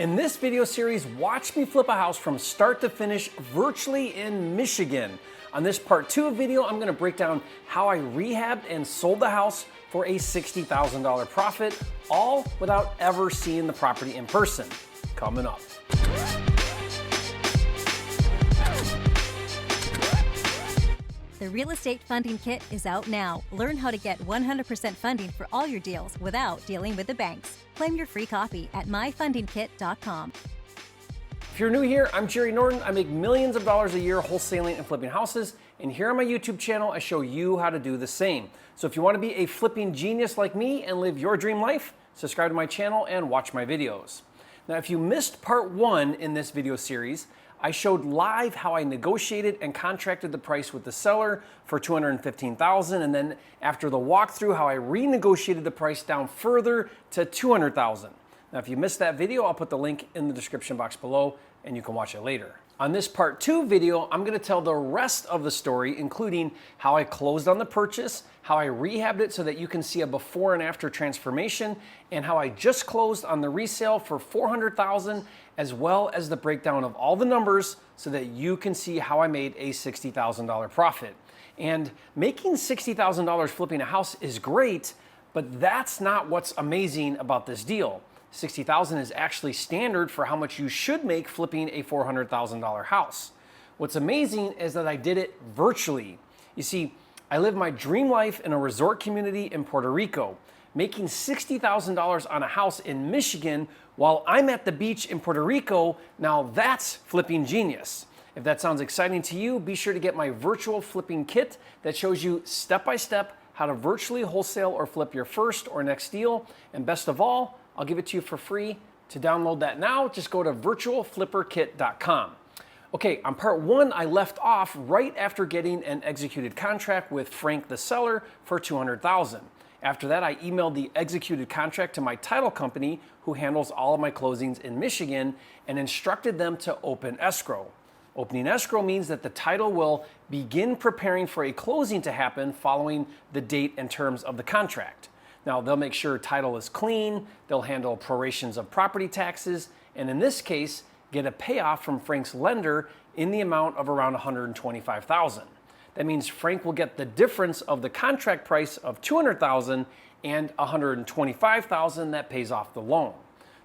In this video series, watch me flip a house from start to finish virtually in Michigan. On this part 2 video, I'm going to break down how I rehabbed and sold the house for a $60,000 profit, all without ever seeing the property in person. Coming up. The Real Estate Funding Kit is out now. Learn how to get 100% funding for all your deals without dealing with the banks. Claim your free copy at myfundingkit.com. If you're new here, I'm Jerry Norton. I make millions of dollars a year wholesaling and flipping houses. And here on my YouTube channel, I show you how to do the same. So if you want to be a flipping genius like me and live your dream life, subscribe to my channel and watch my videos. Now, if you missed part 1 in this video series, I showed live how I negotiated and contracted the price with the seller for $215,000, and then after the walkthrough, how I renegotiated the price down further to $200,000. Now, if you missed that video, I'll put the link in the description box below, and you can watch it later. On this part 2 video, I'm going to tell the rest of the story, including how I closed on the purchase, how I rehabbed it so that you can see a before and after transformation, and how I just closed on the resale for $400,000, as well as the breakdown of all the numbers so that you can see how I made a $60,000 profit. And making $60,000 flipping a house is great, but that's not what's amazing about this deal. $60,000 is actually standard for how much you should make flipping a $400,000 house. What's amazing is that I did it virtually. You see, I live my dream life in a resort community in Puerto Rico, making $60,000 on a house in Michigan while I'm at the beach in Puerto Rico. Now that's flipping genius. If that sounds exciting to you, be sure to get my virtual flipping kit that shows you step-by-step how to virtually wholesale or flip your first or next deal. And best of all, I'll give it to you for free. To download that now, just go to virtualflipperkit.com. Okay, on part 1, I left off right after getting an executed contract with Frank the seller for $200,000. After that, I emailed the executed contract to my title company, who handles all of my closings in Michigan, and instructed them to open escrow. Opening escrow means that the title will begin preparing for a closing to happen following the date and terms of the contract. Now, they'll make sure title is clean, they'll handle prorations of property taxes, and in this case, get a payoff from Frank's lender in the amount of around $125,000. That means Frank will get the difference of the contract price of $200,000 and $125,000 that pays off the loan.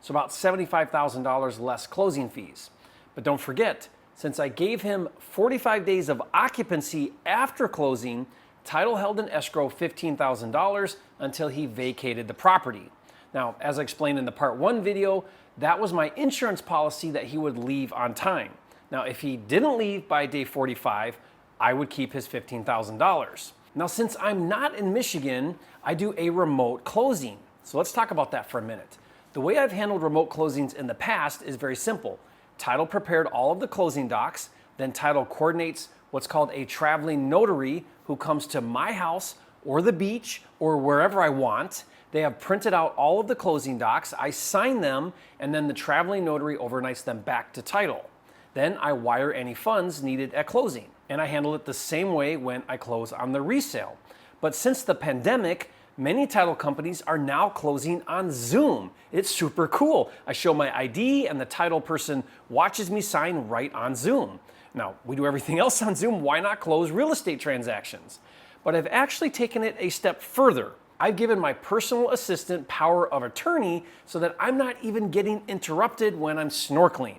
So about $75,000 less closing fees. But don't forget, since I gave him 45 days of occupancy after closing, title held in escrow $15,000 until he vacated the property. Now, as I explained in the part 1 video, that was my insurance policy that he would leave on time. Now, if he didn't leave by day 45, I would keep his $15,000. Now, since I'm not in Michigan, I do a remote closing. So let's talk about that for a minute. The way I've handled remote closings in the past is very simple. Title prepared all of the closing docs, then title coordinates what's called a traveling notary who comes to my house or the beach or wherever I want. They have printed out all of the closing docs, I sign them, and then the traveling notary overnights them back to title. Then I wire any funds needed at closing, and I handle it the same way when I close on the resale. But since the pandemic, many title companies are now closing on Zoom. It's super cool. I show my ID and the title person watches me sign right on Zoom. Now, we do everything else on Zoom, why not close real estate transactions? But I've actually taken it a step further. I've given my personal assistant power of attorney so that I'm not even getting interrupted when I'm snorkeling.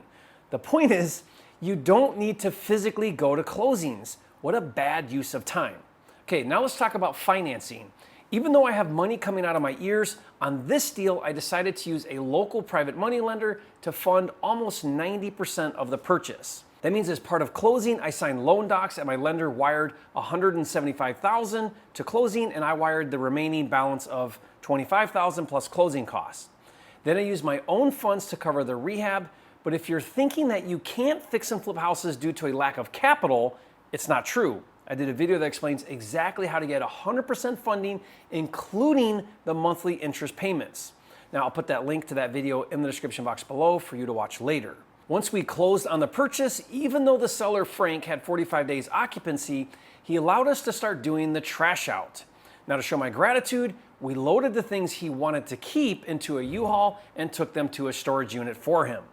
The point is, you don't need to physically go to closings. What a bad use of time. Okay, now let's talk about financing. Even though I have money coming out of my ears, on this deal, I decided to use a local private money lender to fund almost 90% of the purchase. That means as part of closing, I signed loan docs and my lender wired $175,000 to closing, and I wired the remaining balance of $25,000 plus closing costs. Then I used my own funds to cover the rehab, but if you're thinking that you can't fix and flip houses due to a lack of capital, it's not true. I did a video that explains exactly how to get 100% funding, including the monthly interest payments. Now, I'll put that link to that video in the description box below for you to watch later. Once we closed on the purchase, even though the seller, Frank, had 45 days occupancy, he allowed us to start doing the trash out. Now, to show my gratitude, We loaded the things he wanted to keep into a U-Haul and took them to a storage unit for him.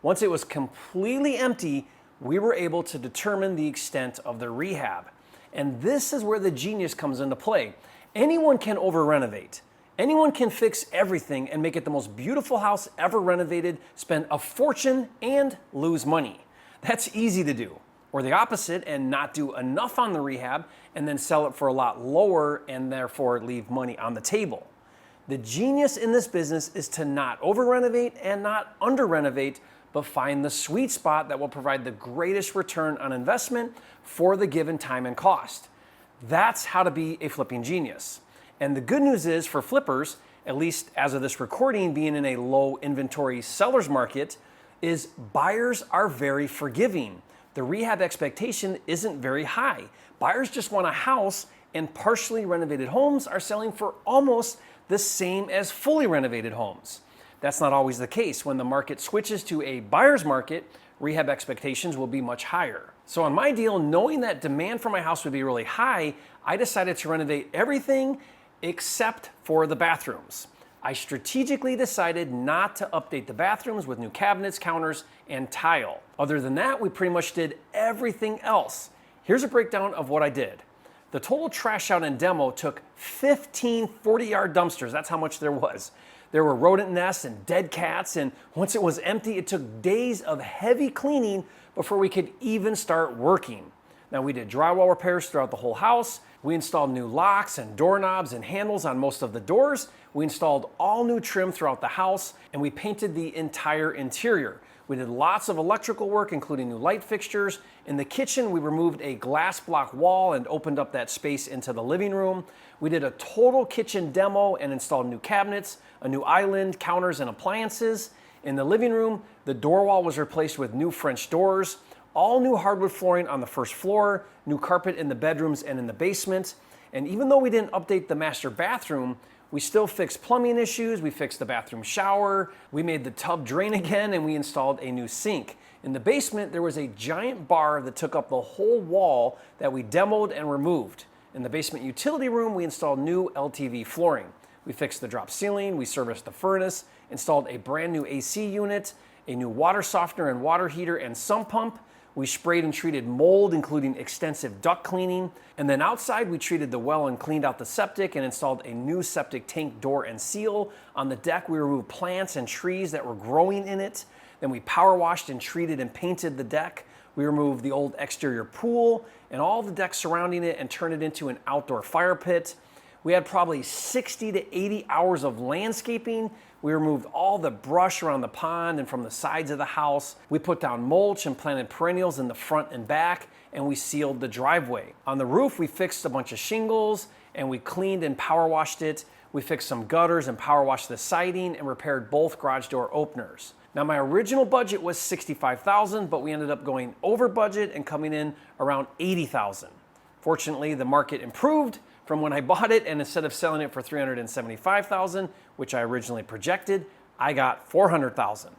Once it was completely empty, we were able to determine the extent of the rehab. And this is where the genius comes into play. Anyone can over-renovate. Anyone can fix everything and make it the most beautiful house ever renovated, spend a fortune, and lose money. That's easy to do. Or the opposite, and not do enough on the rehab and then sell it for a lot lower and therefore leave money on the table. The genius in this business is to not over-renovate and not under-renovate, but find the sweet spot that will provide the greatest return on investment for the given time and cost. That's how to be a flipping genius. And the good news is for flippers, at least as of this recording, being in a low inventory seller's market, is buyers are very forgiving. The rehab expectation isn't very high. Buyers just want a house, and partially renovated homes are selling for almost the same as fully renovated homes. That's not always the case. When the market switches to a buyer's market, rehab expectations will be much higher. So on my deal, knowing that demand for my house would be really high, I decided to renovate everything except for the bathrooms. I strategically decided not to update the bathrooms with new cabinets, counters, and tile. Other than that, we pretty much did everything else. Here's a breakdown of what I did. The total trash out and demo took 15 40-yard dumpsters. That's how much there was. There were rodent nests and dead cats, and once it was empty, it took days of heavy cleaning before we could even start working. Now, we did drywall repairs throughout the whole house. We installed new locks and doorknobs and handles on most of the doors. We installed all new trim throughout the house, and we painted the entire interior. We did lots of electrical work, including new light fixtures. In the kitchen, we removed a glass block wall and opened up that space into the living room. We did a total kitchen demo and installed new cabinets, a new island, counters, and appliances. In the living room, the door wall was replaced with new French doors, all new hardwood flooring on the first floor, new carpet in the bedrooms and in the basement. And even though we didn't update the master bathroom, we still fixed plumbing issues, we fixed the bathroom shower, we made the tub drain again, and we installed a new sink. In the basement, there was a giant bar that took up the whole wall that we demoed and removed. In the basement utility room, we installed new LTV flooring. We fixed the drop ceiling, we serviced the furnace, installed a brand new AC unit, a new water softener and water heater and sump pump. We sprayed and treated mold, including extensive duct cleaning. And then outside, we treated the well and cleaned out the septic and installed a new septic tank door and seal. On the deck, we removed plants and trees that were growing in it. Then we power washed and treated and painted the deck. We removed the old exterior pool and all the deck surrounding it and turned it into an outdoor fire pit. We had probably 60 to 80 hours of landscaping. We removed all the brush around the pond and from the sides of the house. We put down mulch and planted perennials in the front and back, and we sealed the driveway. On the roof, we fixed a bunch of shingles, and we cleaned and power washed it. We fixed some gutters and power washed the siding and repaired both garage door openers. Now, my original budget was $65,000, but we ended up going over budget and coming in around $80,000. Fortunately, the market improved from when I bought it, and instead of selling it for $375,000, which I originally projected, I got $400,000.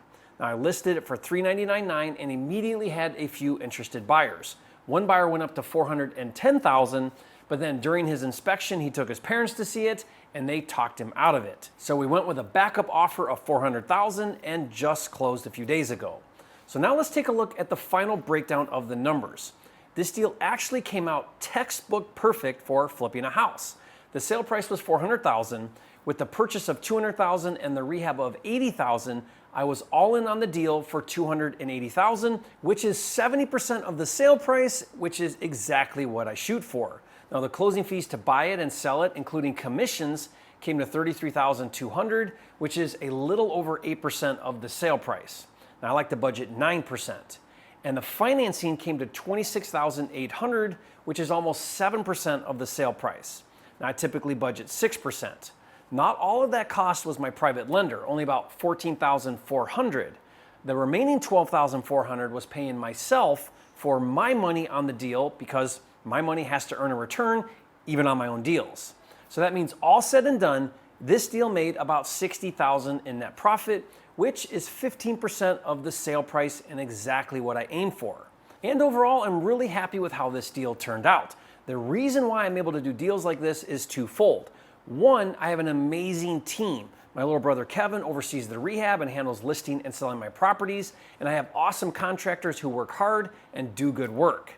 Now, I listed it for $399,900 and immediately had a few interested buyers. One buyer went up to $410,000, but then during his inspection, he took his parents to see it, and they talked him out of it. So we went with a backup offer of $400,000 and just closed a few days ago. So now let's take a look at the final breakdown of the numbers. This deal actually came out textbook perfect for flipping a house. The sale price was $400,000. With the purchase of $200,000 and the rehab of $80,000, I was all in on the deal for $280,000, which is 70% of the sale price, which is exactly what I shoot for. Now, the closing fees to buy it and sell it, including commissions, came to $33,200, which is a little over 8% of the sale price. Now, I like to budget 9%. And the financing came to $26,800, which is almost 7% of the sale price. Now, I typically budget 6%. Not all of that cost was my private lender, only about $14,400. The remaining $12,400 was paying myself for my money on the deal because my money has to earn a return even on my own deals. So that means all said and done, this deal made about $60,000 in net profit, which is 15% of the sale price and exactly what I aimed for. And overall, I'm really happy with how this deal turned out. The reason why I'm able to do deals like this is twofold. One, I have an amazing team. My little brother Kevin oversees the rehab and handles listing and selling my properties, and I have awesome contractors who work hard and do good work.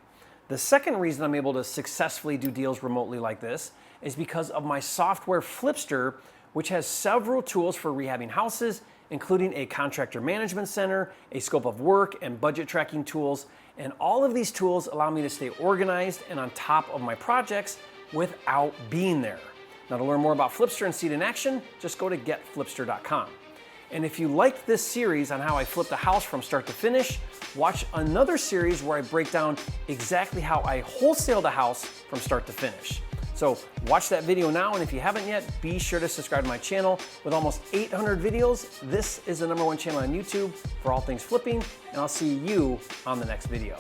The second reason I'm able to successfully do deals remotely like this is because of my software Flipster, which has several tools for rehabbing houses, including a contractor management center, a scope of work, and budget tracking tools. And all of these tools allow me to stay organized and on top of my projects without being there. Now, to learn more about Flipster and see it in action, just go to getflipster.com. And if you liked this series on how I flipped a house from start to finish, watch another series where I break down exactly how I wholesaled a house from start to finish. So watch that video now, and if you haven't yet, be sure to subscribe to my channel. With almost 800 videos, this is the #1 channel on YouTube for all things flipping, and I'll see you on the next video.